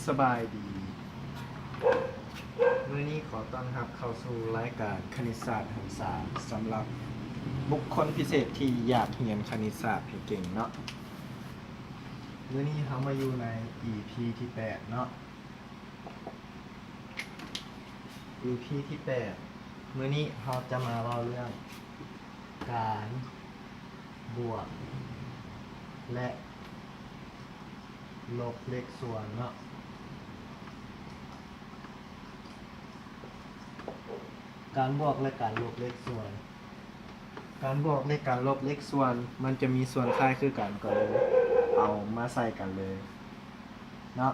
สบายดีมื้อนี้ขอต้อนรับเข้าสู่รายการคณิตศาสตร์หันษาสำหรับบุคคลพิเศษที่อยากเรียนคณิตศาสตร์ให้เก่งเนาะมื้อนี้เรามาอยู่ใน EP ที่8เนาะ EP ที่8มื้อนี้เราจะมาเล่าเรื่องการบวกและลบเลขส่วนเนาะการบวกและการลบเลขส่วนการบวกและการลบเลขส่วนมันจะมีส่วนคล้ายคือกันก็เลยเอามาใส่กันเลยเนาะ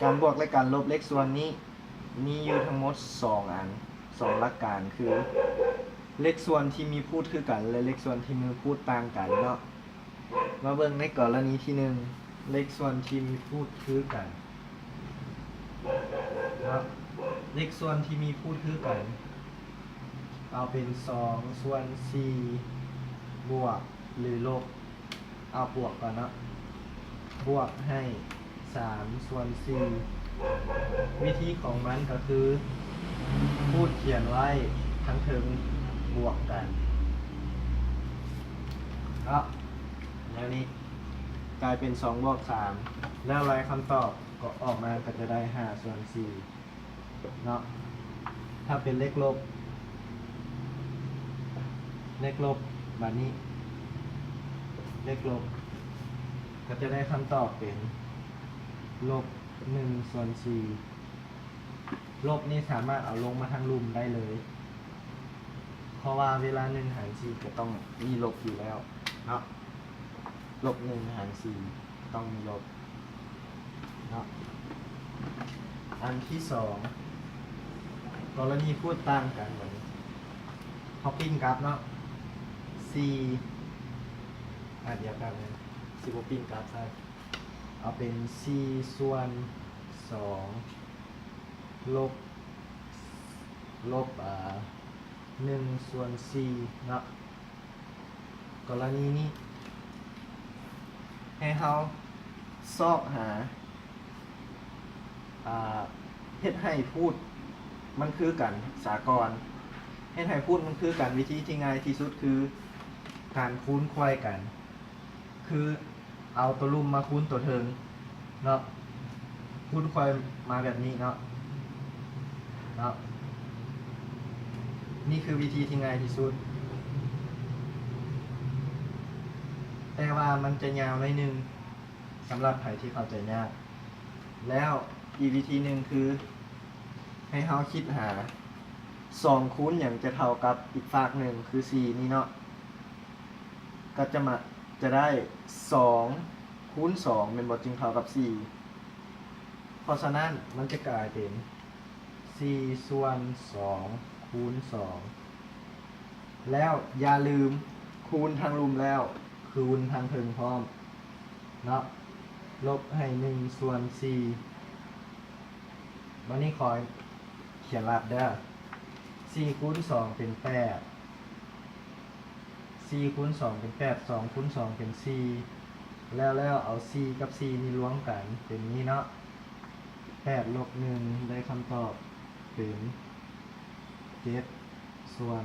การบวกและการลบเลขส่วนนี้มีอยู่ทั้งหมด2อัน2หลักการคือเลขส่วนที่มีพูดคือกันและเลขส่วนที่มีพูดต่างกันเนาะมาเบิ่งในกรณีที่1เลขส่วนที่มีพูดคือกันครับเลขส่วนที่มีพูดคือกันเอาเป็น2ส่วน4บวกหรือลบเอาบวกก่อนเนาะบวกให้3ส่วน4วิธีของมันก็คือพูดเขียนไว้ทั้งถึงบวกกันแล้วนี้กลายเป็น2บวก3แล้วอะไรคำตอบก็ออกมาก็จะได้5ส่วน4เนาะถ้าเป็นเลขลบแบบนี้เลขลบก็จะได้คำตอบเป็นลบ1ส่วน4ลบนี่สามารถเอาลงมาทางลุ่มได้เลยเพราะว่าเวลา1หาร4ก็ต้องมีลบอยู่แล้วเนาะลบ1หาร4ต้องมีลบเนาะอันที่2กรณีพูดต่างกันเหมือนพอปิ้นกราฟเนาะ4เดียวกันเลย10ปิ้นกราฟใช่เอาเป็น4ส่วน2ลบ1ส่วน4เนาะกรณีนี้ให้เราซอกหาเฮ็ดให้พูดมันคือกันสากลเฮ็ดให้พูดมันคือกันวิธีที่ง่ายที่สุดคือการคูณควายกันคือเอาตัวลุ่มมาคูณตัวเทิงเนาะคูณควายมาแบบนี้เนาะนี่คือวิธีที่ง่ายที่สุดแต่ว่ามันจะยาวหน่อยนึงสำหรับใครที่เข้าใจยากแล้วอีกวิธีหนึ่งคือให้เราคิดหา2คูณอย่างจะเท่ากับอีกฝากหนึ่งคือ4นี่เนาะก็จะได้2คูณ2เป็นบทจึงเท่ากับ4เพราะฉะนั้นมันจะกลายเป็น4ส่วน2คูณ2แล้วอย่าลืมคูณทางลุ่มแล้วคูณทางเทิงพร้อมเนาะลบให้1ส่วน4วันนี้ขอเขียนลัดเด้อ4คูณ2เป็น8 4คูณ2เป็น8 2คูณ2เป็น4แล้วเอา4กับ4นี่รวมกันเป็นนี้เนาะ8ลบ1ได้คำตอบเป็น7ส่วน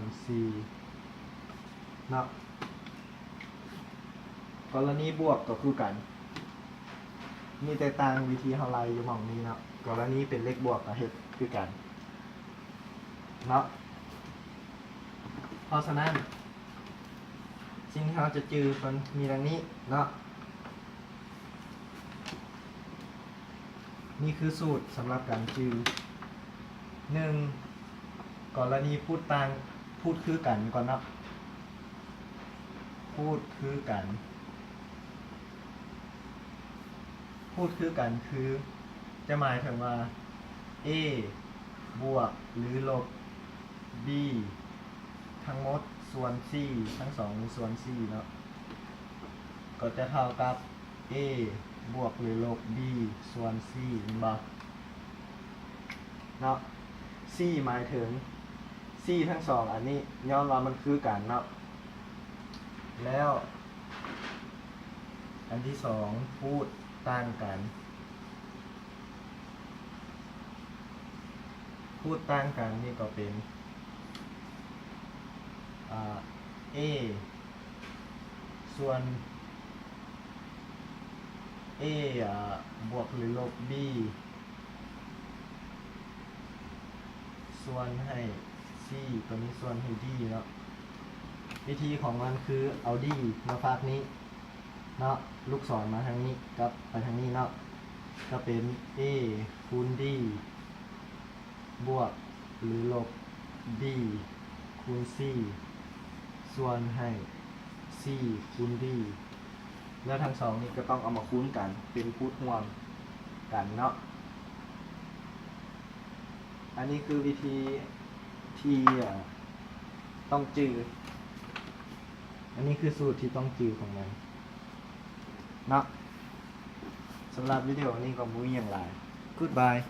4เนาะกรณีบวกก็คือกันมีแต่ต่างวิธีเฮาไล่อยู่หม่องนี้เนาะกรณีเป็นเลขบวกก็เฮ็ดคือกันเนาะเพราะฉะนั้นสิ่งที่เราจะจือมันมีดังนี้เนาะนี่คือสูตรสำหรับการจือ1กรณีพูดคือกันก่อนเนาะพูดคือกันคือจะหมายถึงว่า A บวกหรือลบ B ทั้งหมดส่วน C ทั้ง2ส่วน C เนาะก็จะเท่ากับ A บวกหรือลบ B ส่วน C เนาะ C หมายถึง C ทั้ง2อันนี้ย้อนว่ามันคือกันเนาะแล้วอันที่2พูดต่างกัน พูดต่างกันนี่ก็เป็นA ส่วน A บวกหรือลบ B ส่วนให้ C ตัวนี้ส่วนให้ D เนาะวิธีของมันคือเอา D มาฝากนี้เนาะลูกศรมาทางนี้กับไปทางนี้เนาะก็เป็น A คูณ D บวกหรือลบ D คูณ C ส่วนให้ C คูณ D แล้วทั้งสองนี้ก็ต้องเอามาคูณกันเป็นคูณห่วงกันเนาะอันนี้คือวิธีที่ต้องจืออันนี้คือสูตรที่ต้องจือของมันเนาะสำหรับวิดีโอนี้ก็มุ้ยอย่างไร Goodbye